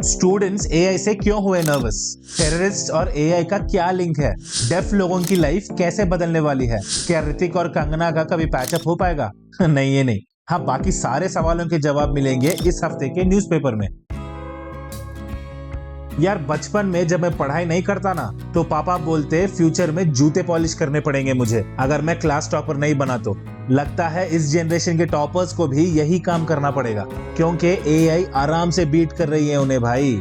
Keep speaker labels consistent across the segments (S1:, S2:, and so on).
S1: Students AI से क्यों हुए नर्वस? टेररिस्ट और एआई का क्या लिंक है? डेफ लोगों की लाइफ कैसे बदलने वाली है? क्या ऋतिक और कंगना का कभी पैचअप हो पाएगा? नहीं, ये नहीं। हाँ, बाकी सारे सवालों के जवाब मिलेंगे इस हफ्ते के न्यूज़पेपर में। यार, बचपन में जब मैं पढ़ाई नहीं करता ना, तो पापा बोलते फ्यूचर में जूते पॉलिश करने पड़ेंगे मुझे अगर मैं क्लास टॉपर नहीं बना तो। लगता है इस जनरेशन के टॉपर्स को भी यही काम करना पड़ेगा, क्योंकि एआई आराम से बीट कर रही है उन्हें भाई।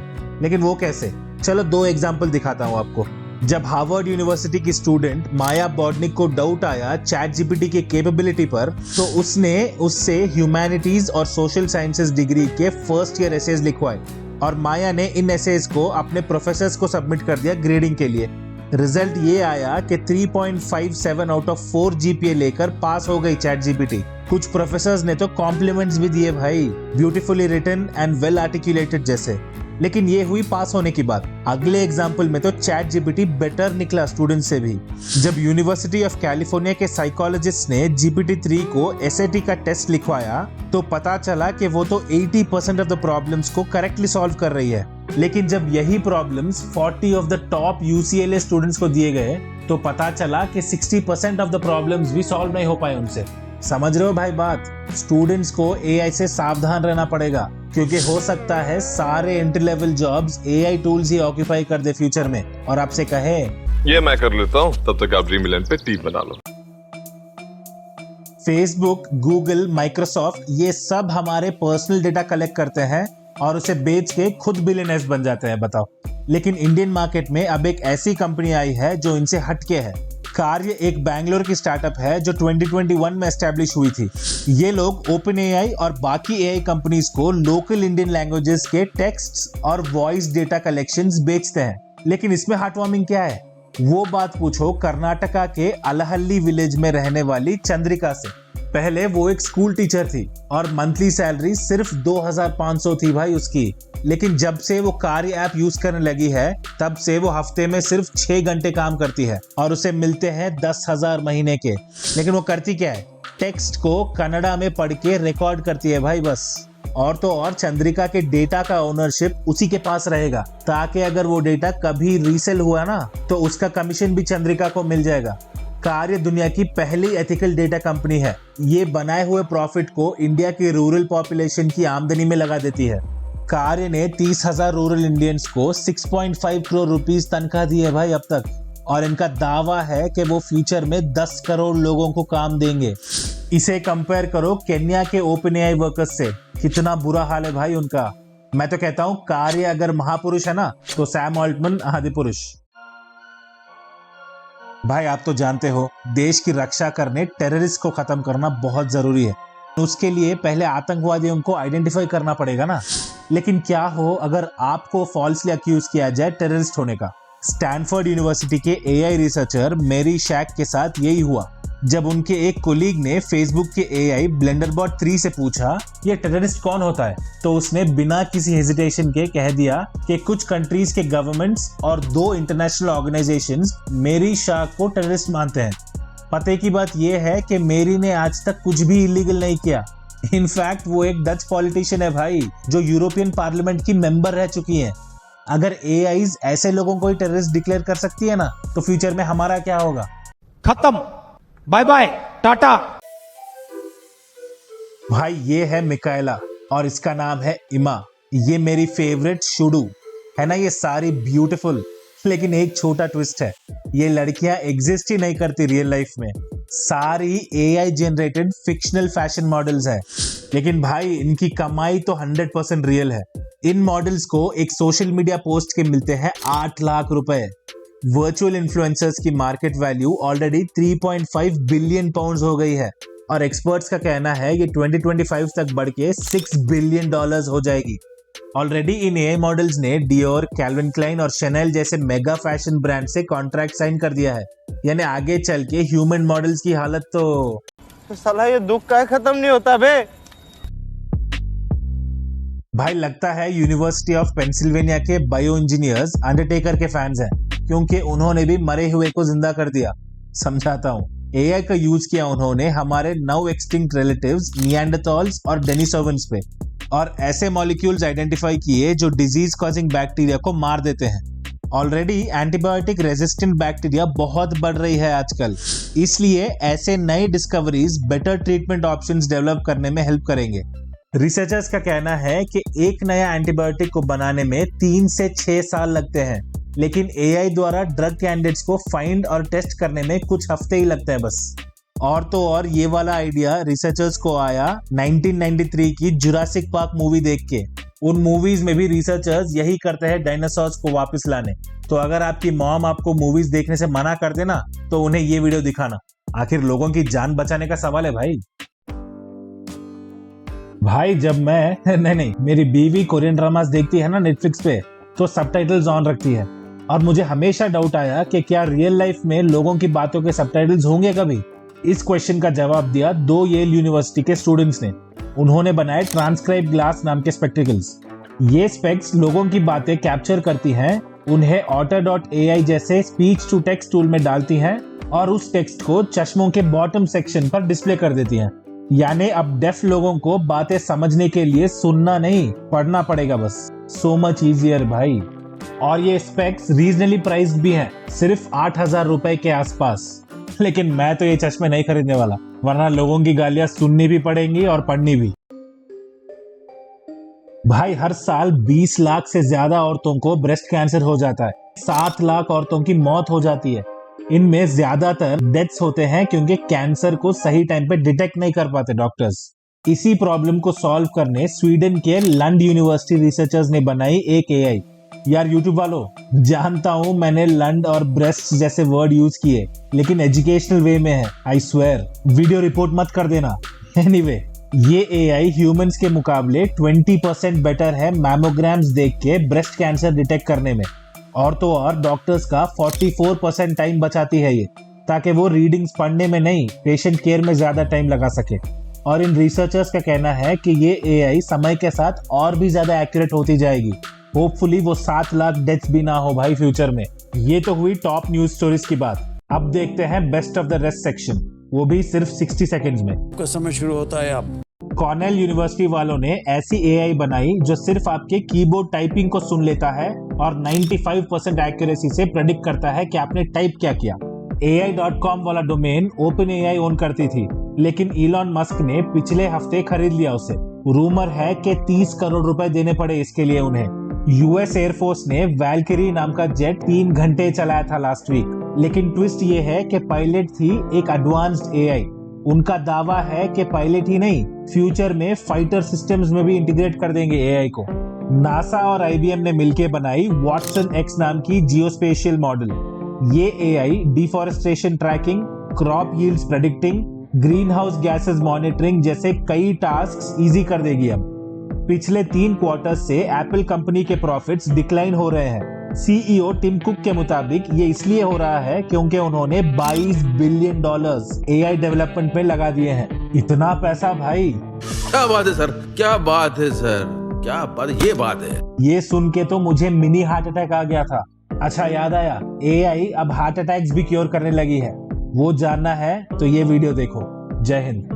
S1: लेकिन वो कैसे? चलो 2 एग्जांपल दिखाता हूँ आपको। जब हार्वर्ड यूनिवर्सिटी की स्टूडेंट माया बॉडनिक को डाउट आया चैट जीपीटी के कैपेबिलिटी पर, तो उसने उससे ह्यूमैनिटीज और सोशल साइंसेज डिग्री के फर्स्ट ईयर एसेज लिखवाए और माया ने इन एसेज को अपने प्रोफेसर्स को सबमिट कर दिया ग्रेडिंग के लिए। रिजल्ट ये आया कि 3.57 आउट ऑफ 4 जीपीए लेकर पास हो गई चैट जीपीटी। कुछ प्रोफेसर्स ने तो कॉम्प्लीमेंट्स भी दिए भाई, beautifully written and well articulated जैसे। लेकिन ये हुई पास होने की बात। अगले एग्जाम्पल में तो चैट जीपीटी बेटर निकला स्टूडेंट से भी। जब यूनिवर्सिटी ऑफ कैलिफोर्निया के साइकोलॉजिस्ट ने GPT-3 को एसएटी का टेस्ट लिखवाया, तो पता चला कि वो तो 80% ऑफ द प्रॉब्लम्स को करेक्टली सॉल्व कर रही है। लेकिन जब यही problems 40 of the top UCLA students को दिए गए, तो पता चला कि 60% ऑफ द प्रॉब्लम्स भी सॉल्व नहीं हो पाए उनसे। समझ रहे हो भाई बात? स्टूडेंट्स को एआई से सावधान रहना पड़ेगा, क्योंकि हो सकता है सारे entry level jobs AI tools ही ऑक्यूपाई कर दे फ्यूचर में और आपसे कहे
S2: ये मैं कर लेता हूँ, तब तक आप ड्रीमलैंड पे टीम बना लो।
S1: फेसबुक, गूगल, माइक्रोसॉफ्ट ये सब हमारे पर्सनल डेटा कलेक्ट करते हैं और उसे बेच के खुद बिलियनर्स बन जाते हैं, बताओ। लेकिन इंडियन मार्केट में अब एक ऐसी कंपनी आई है जो इनसे हटके है। कार्य एक बैंगलोर की स्टार्टअप है जो 2021 में एस्टैब्लिश हुई थी। ये लोग ओपन एआई और बाकी एआई कंपनीज को लोकल इंडियन लैंग्वेजेस के टेक्स्ट और वॉइस डेटा कलेक्शंस बेचते हैं। लेकिन इसमें हार्ट वार्मिंग क्या है? वो बात पूछो कर्नाटका के अलहल्ली विलेज में रहने वाली चंद्रिका से। पहले वो एक स्कूल टीचर थी और मंथली सैलरी सिर्फ 2500 थी भाई उसकी। लेकिन जब से वो कार्य ऐप यूज करने लगी है, तब से वो हफ्ते में सिर्फ 6 घंटे काम करती है और उसे मिलते हैं 10,000 महीने के। लेकिन वो करती क्या है? टेक्स्ट को कन्नड़ा में पढ़ के रिकॉर्ड करती है भाई, बस। और तो और चंद्रिका के डेटा का ओनरशिप उसी के पास रहेगा, ताकि अगर वो डेटा कभी रीसेल हुआ ना, तो उसका कमीशन भी चंद्रिका को मिल जाएगा। कार्य दुनिया की पहली एथिकल डेटा कंपनी है। ये बनाए हुए प्रॉफिट को इंडिया की रूरल पॉपुलेशन की आमदनी में लगा देती है। कार्य ने 30,000 रूरल इंडियंस को 6.5 करोड़ रुपीस तनख्वाह दी है भाई अब तक, और इनका दावा है कि वो फ्यूचर में 10 करोड़ लोगों को काम देंगे। इसे कंपेयर करो केन्या के ओपन एआई वर्कर्स से, कितना बुरा हाल है भाई उनका। मैं तो कहता हूँ कार्य अगर महापुरुष है ना, तो सैम ऑल्टमैन आदि पुरुष। भाई, आप तो जानते हो देश की रक्षा करने टेररिस्ट को खत्म करना बहुत जरूरी है। उसके लिए पहले आतंकवादियों को आइडेंटिफाई करना पड़ेगा ना। लेकिन क्या हो अगर आपको फॉल्सली अक्यूज किया जाए टेररिस्ट होने का? स्टैनफोर्ड यूनिवर्सिटी के एआई रिसर्चर मेरी शैक के साथ यही हुआ। जब उनके एक कोलीग ने फेसबुक के एआई ब्लेंडरबॉट 3 से पूछा ये टेररिस्ट कौन होता है, तो उसने बिना किसी हेजिटेशन के कह दिया कि कुछ कंट्रीज के गवर्नमेंट्स और 2 इंटरनेशनल ऑर्गेनाइजेशंस मेरी शाख को टेररिस्ट मानते हैं। पते की बात यह है कि मेरी ने आज तक कुछ भी इलीगल नहीं किया। इनफैक्ट वो एक डच पॉलिटिशियन है भाई, जो यूरोपियन पार्लियामेंट की मेंबर रह चुकी है। अगर एआईज ऐसे लोगों को ही टेररिस्ट डिक्लेयर कर सकती है ना, तो फ्यूचर में हमारा क्या होगा?
S3: खत्म, बाय बाय, टाटा।
S1: भाई, ये है मिकाएला और इसका नाम है इमा। ये मेरी फेवरेट शुडू है ना। ये सारी ब्यूटीफुल, लेकिन एक छोटा ट्विस्ट है, ये लड़कियां एग्जिस्ट ही नहीं करती रियल लाइफ में। सारी AI generated fictional fashion models है। लेकिन भाई, इनकी कमाई तो 100% रियल है। इन मॉडल्स को एक सोशल मीडिया पोस्ट के मिलते हैं 8 लाख रुपए। वर्चुअल इन्फ्लुएंसर्स की market value already 3.5 billion pounds हो गई है और एक्सपर्ट्स का कहना है ये 2025 तक बढ़ के $6 बिलियन हो जाएगी। ऑलरेडी इन एआई मॉडल्स ने डियोर, कैल्विन क्लाइन और शनेल जैसे मेगा फैशन ब्रांड से कॉन्ट्रैक्ट साइन कर दिया है। यानी आगे चल के ह्यूमन मॉडल्स की हालत तो
S4: साला ये दुख का खत्म नहीं होता बे।
S1: भाई, लगता है यूनिवर्सिटी ऑफ पेंसिल्वेनिया के बायो इंजीनियर्स अंडरटेकर के फैंस हैं, क्योंकि उन्होंने भी मरे हुए को जिंदा कर दिया। समझाता हूँ। एआई का यूज किया उन्होंने हमारे नाउ एक्सटिंक्ट रिलेटिव्स निएंडरथॉल्स और डेनिसोवंस पे, और ऐसे मॉलिक्यूल्स आइडेंटिफाई किए जो डिजीज कॉजिंग बैक्टीरिया को मार देते हैं। ऑलरेडी एंटीबायोटिक रेजिस्टेंट बैक्टीरिया बहुत बढ़ रही है आजकल, इसलिए ऐसे नए discoveries better treatment options develop करने में हेल्प करेंगे। रिसर्चर्स का कहना है कि एक नया एंटीबायोटिक को बनाने में 3 से 6 साल लगते हैं, लेकिन एआई द्वारा ड्रग कैंडिडेट्स को फाइंड और टेस्ट करने में कुछ हफ्ते ही लगते हैं बस। और तो और ये वाला आइडिया रिसर्चर्स को आया 1993 की जुरासिक पार्क मूवी देख के। उन मूवीज में भी रिसर्चर्स यही करते हैं डायनासोर्स को वापस लाने। तो अगर आपकी मॉम आपको मूवीज देखने से मना कर दे ना, तो उन्हें ये वीडियो दिखाना। आखिर लोगों की जान बचाने का सवाल है भाई जब मैं नहीं मेरी बीवी कोरियन ड्रामास देखती है ना नेटफ्लिक्स पे, तो सबटाइटल्स ऑन रखती है। और मुझे हमेशा डाउट आया कि क्या रियल लाइफ में लोगों की बातों के सबटाइटल्स होंगे कभी। इस क्वेश्चन का जवाब दिया 2 येल यूनिवर्सिटी के स्टूडेंट्स ने। उन्होंने बनाए ट्रांसक्राइब ग्लास नाम के स्पेक्टिकल्स। ये स्पेक्स लोगों की बातें कैप्चर करती हैं, उन्हें otter.ai जैसे स्पीच टू टेक्स्ट टूल में डालती हैं और उस टेक्स्ट को चश्मों के बॉटम सेक्शन पर डिस्प्ले कर देती हैं। यानी अब डेफ लोगों को बातें समझने के लिए सुनना नहीं, पढ़ना पड़ेगा बस। सो मच इजियर भाई। और ये स्पेक्स रीजनली प्राइस्ड भी हैं, सिर्फ 8,000 रुपए के आसपास। लेकिन मैं तो ये चश्मे नहीं खरीदने वाला, वरना लोगों की गालियां सुननी भी पड़ेंगी और पढ़नी भी। भाई हर साल 20 लाख से ज्यादा औरतों को ब्रेस्ट कैंसर हो जाता है, 7 लाख औरतों की मौत हो जाती है। इनमें ज्यादातर डेथ्स होते हैं क्योंकि कैंसर को सही टाइम पे डिटेक्ट नहीं कर पाते डॉक्टर्स। इसी प्रॉब्लम को सॉल्व करने स्वीडन के लंड यूनिवर्सिटी रिसर्चर्स ने बनाई एक एआई। यार यूट्यूब वालों, जानता हूं मैंने लंड और ब्रेस्ट जैसे वर्ड यूज किए, लेकिन एजुकेशनल वे में है, आई स्वेयर। वीडियो रिपोर्ट मत कर देना। एनीवे, ये एआई ह्यूमंस के मुकाबले 20% बेटर है मैमोग्राम्स देख के ब्रेस्ट कैंसर डिटेक्ट करने में। और तो और डॉक्टर्स का 44% टाइम बचाती है ये, ताकि वो रीडिंग्स पढ़ने में नहीं, पेशेंट केयर में ज्यादा टाइम लगा सके। और इन रिसर्चर्स का कहना है कि ये एआई समय के साथ और भी ज्यादा एक्यूरेट होती जाएगी। होपफुली वो 7 लाख डेथ्स भी ना हो भाई फ्यूचर में। ये तो हुई टॉप न्यूज स्टोरीज की बात। अब देखते हैं best of the rest section, वो भी सिर्फ 60 सेकंड्स में।
S5: का समय शुरू होता है अब।
S1: कॉर्नेल यूनिवर्सिटी वालों ने ऐसी एआई बनाई जो सिर्फ आपके कीबोर्ड टाइपिंग को सुन लेता है और 95% एक्यूरेसी से प्रेडिक्ट करता है कि आपने टाइप क्या किया। AI.com वाला डोमेन OpenAI ओन करती थी, लेकिन इलॉन मस्क ने पिछले हफ्ते खरीद लिया उसे। रूमर है कि 30 करोड़ रुपए देने पड़े इसके लिए उन्हें। यूएस एयरफोर्स ने वैल्किरी नाम का जेट 3 घंटे चलाया था लास्ट वीक, लेकिन ट्विस्ट ये है कि पायलट थी एक एडवांस्ड एआई। उनका दावा है कि पायलट ही नहीं, फ्यूचर में फाइटर सिस्टम्स में भी इंटीग्रेट कर देंगे एआई को। नासा और आईबीएम ने मिलकर बनाई वाटसन एक्स नाम की जियोस्पेशियल मॉडल। ये AI deforestation tracking, crop yields predicting, green house gases monitoring जैसे कई टास्क इजी कर देगी। अब पिछले 3 क्वार्टर से एप्पल कंपनी के प्रॉफिट्स डिक्लाइन हो रहे हैं। सीईओ टिम कुक के मुताबिक ये इसलिए हो रहा है क्योंकि उन्होंने $22 बिलियन एआई डेवलपमेंट में लगा दिए हैं। इतना पैसा भाई,
S5: क्या बात है सर, क्या बात है सर, क्या बात, ये बात है।
S1: ये सुन के तो मुझे मिनी हार्ट अटैक आ गया था। अच्छा याद आया, एआई अब हार्ट अटैक्स भी क्योर करने लगी है। वो जानना है तो ये वीडियो देखो। जय हिंद।